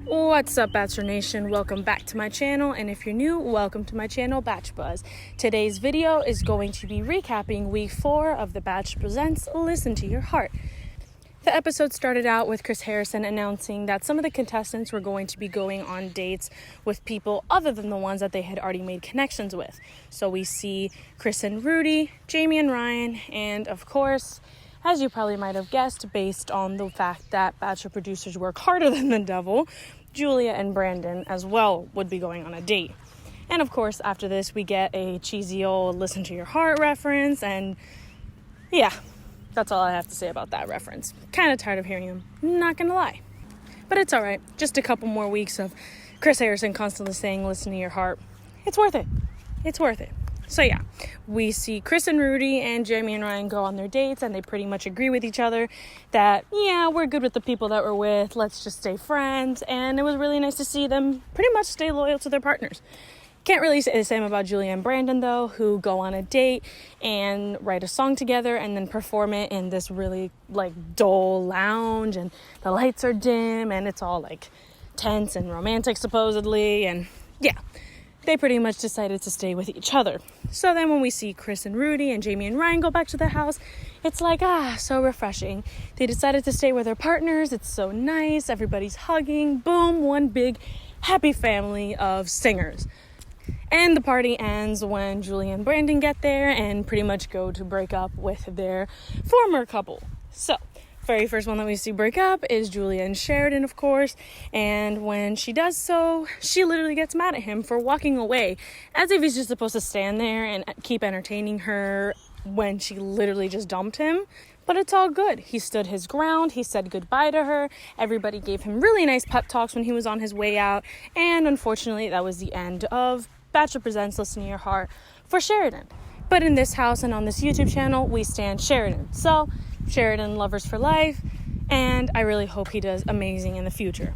What's up, Bachelor Nation? Welcome back to my channel, and if you're new, welcome to my channel, Batch Buzz. Today's video is going to be recapping week 4 of The Bachelor Presents Listen to Your Heart. The episode started out with Chris Harrison announcing that some of the contestants were going to be going on dates with people other than the ones that they had already made connections with. So we see Chris and Rudy, Jamie and Ryan, and of course, as you probably might have guessed, based on the fact that Bachelor producers work harder than the devil, Julia and Brandon as well would be going on a date. And of course, after this, we get a cheesy old Listen to Your Heart reference, and yeah, that's all I have to say about that reference. Kind of tired of hearing him, not gonna lie. But it's alright, just a couple more weeks of Chris Harrison constantly saying Listen to Your Heart. It's worth it. It's worth it. So yeah, we see Chris and Rudy and Jamie and Ryan go on their dates, and they pretty much agree with each other that, yeah, we're good with the people that we're with, let's just stay friends, and it was really nice to see them pretty much stay loyal to their partners. Can't really say the same about Julia and Brandon, though, who go on a date and write a song together and then perform it in this really, dull lounge, and the lights are dim, and it's all, tense and romantic, supposedly, and yeah. They pretty much decided to stay with each other. So then when we see Chris and Rudy and Jamie and Ryan go back to the house, it's so refreshing. They decided to stay with their partners. It's so nice. Everybody's hugging. Boom, one big happy family of singers. And the party ends when Julia and Brandon get there and pretty much go to break up with their former couple. So, very first one that we see break up is Julia and Sheridan, of course, and when she does so, she literally gets mad at him for walking away, as if he's just supposed to stand there and keep entertaining her when she literally just dumped him. But it's all good. He stood his ground. He said goodbye to her. Everybody gave him really nice pep talks when he was on his way out, and unfortunately, that was the end of Bachelor Presents Listen to Your Heart for Sheridan. But in this house and on this YouTube channel, we stand Sheridan. So, Sheridan lovers for life, and I really hope he does amazing in the future.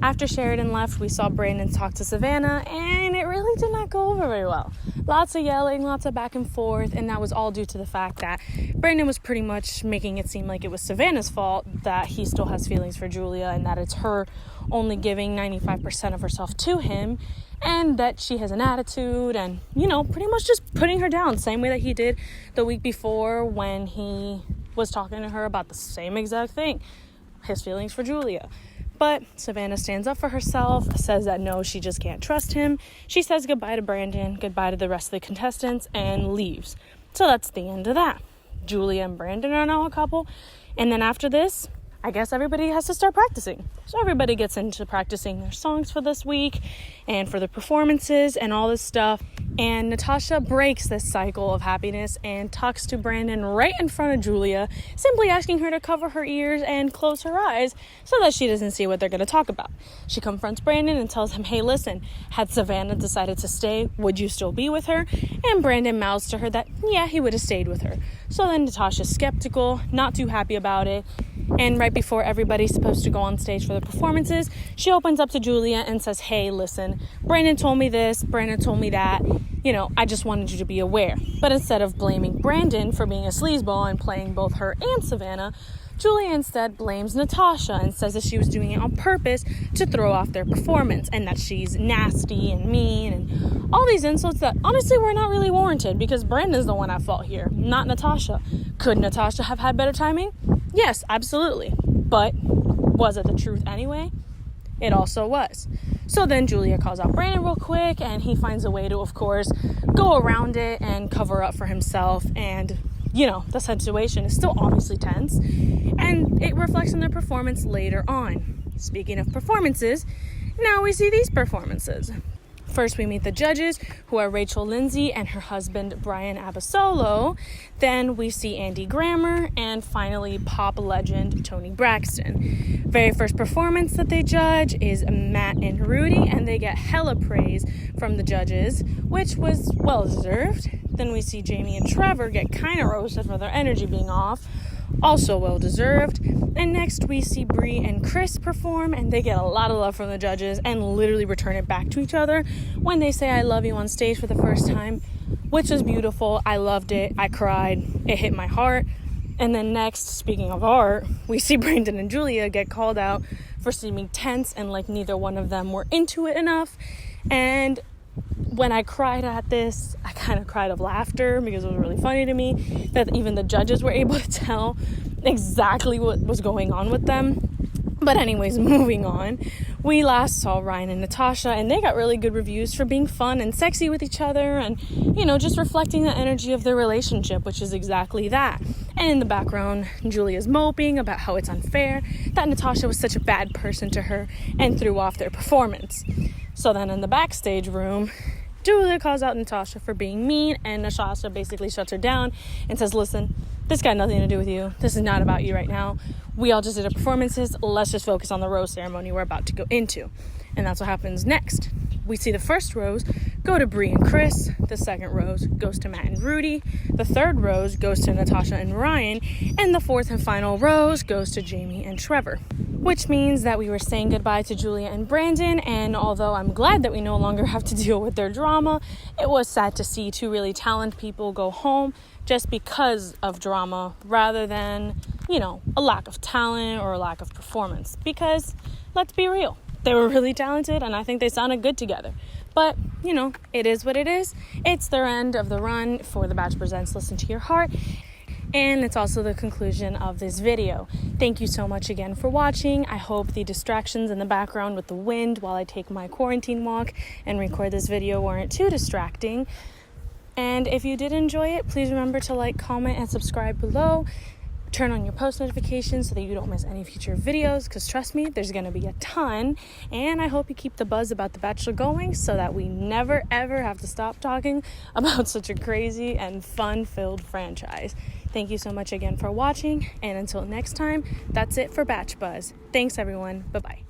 After Sheridan left, we saw Brandon talk to Savannah, and it really did not go over very well. Lots of yelling, lots of back and forth, and that was all due to the fact that Brandon was pretty much making it seem like it was Savannah's fault that he still has feelings for Julia, and that it's her only giving 95% of herself to him, and that she has an attitude, and, pretty much just putting her down, same way that he did the week before when he was talking to her about the same exact thing, his feelings for Julia. But Savannah stands up for herself, says that no, she just can't trust him. She says goodbye to Brandon, goodbye to the rest of the contestants, and leaves. So that's the end of that. Julia and Brandon are now a couple, and then after this, I guess everybody has to start practicing. So everybody gets into practicing their songs for this week and for the performances and all this stuff. And Natasha breaks this cycle of happiness and talks to Brandon right in front of Julia, simply asking her to cover her ears and close her eyes so that she doesn't see what they're going to talk about. She confronts Brandon and tells him, hey, listen, had Savannah decided to stay, would you still be with her? And Brandon mouths to her that, yeah, he would have stayed with her. So then Natasha's skeptical, not too happy about it. And right before everybody's supposed to go on stage for the performances, she opens up to Julia and says, hey, listen, Brandon told me this, Brandon told me that, I just wanted you to be aware. But instead of blaming Brandon for being a sleazeball and playing both her and Savannah, Julia instead blames Natasha and says that she was doing it on purpose to throw off their performance, and that she's nasty and mean and all these insults that honestly were not really warranted, because Brandon's the one at fault here, not Natasha. Could Natasha have had better timing? Yes, absolutely. But was it the truth anyway? It also was. So then Julia calls out Brandon real quick, and he finds a way to, of course, go around it and cover up for himself. And, the situation is still obviously tense, and it reflects in their performance later on. Speaking of performances, now we see these performances. First, we meet the judges, who are Rachel Lindsay and her husband, Brian Abasolo. Then we see Andy Grammer, and finally, pop legend Toni Braxton. Very first performance that they judge is Matt and Rudy, and they get hella praise from the judges, which was well-deserved. Then we see Jamie and Trevor get kind of roasted for their energy being off, also well-deserved. And next we see Bree and Chris perform, and they get a lot of love from the judges and literally return it back to each other when they say I love you on stage for the first time, which was beautiful. I loved it. I cried. It hit my heart. And then next, speaking of art, we see Brandon and Julia get called out for seeming tense and like neither one of them were into it enough. And when I cried at this, I kind of cried of laughter because it was really funny to me that even the judges were able to tell exactly what was going on with them. But anyways, moving on, we last saw Ryan and Natasha, and they got really good reviews for being fun and sexy with each other and, just reflecting the energy of their relationship, which is exactly that. And in the background, Julia's moping about how it's unfair that Natasha was such a bad person to her and threw off their performance. So then in the backstage room, Julia calls out Natasha for being mean, and Natasha basically shuts her down and says, listen, this got nothing to do with you. This is not about you right now. We all just did our performances. Let's just focus on the rose ceremony we're about to go into. And that's what happens next. We see the first rose go to Bree and Chris. The second rose goes to Matt and Rudy. The third rose goes to Natasha and Ryan. And the fourth and final rose goes to Jamie and Trevor. Which means that we were saying goodbye to Julia and Brandon. And although I'm glad that we no longer have to deal with their drama, it was sad to see two really talented people go home just because of drama rather than, a lack of talent or a lack of performance. Because let's be real, they were really talented and I think they sounded good together. But, it is what it is. It's their end of the run for The Bachelor Presents Listen to Your Heart. And it's also the conclusion of this video. Thank you so much again for watching. I hope the distractions in the background with the wind while I take my quarantine walk and record this video weren't too distracting. And if you did enjoy it, please remember to like, comment, and subscribe below. Turn on your post notifications so that you don't miss any future videos, because trust me, there's going to be a ton. And I hope you keep the buzz about The Bachelor going so that we never ever have to stop talking about such a crazy and fun-filled franchise. Thank you so much again for watching, and until next time, that's it for Batch Buzz. Thanks everyone. Bye-bye.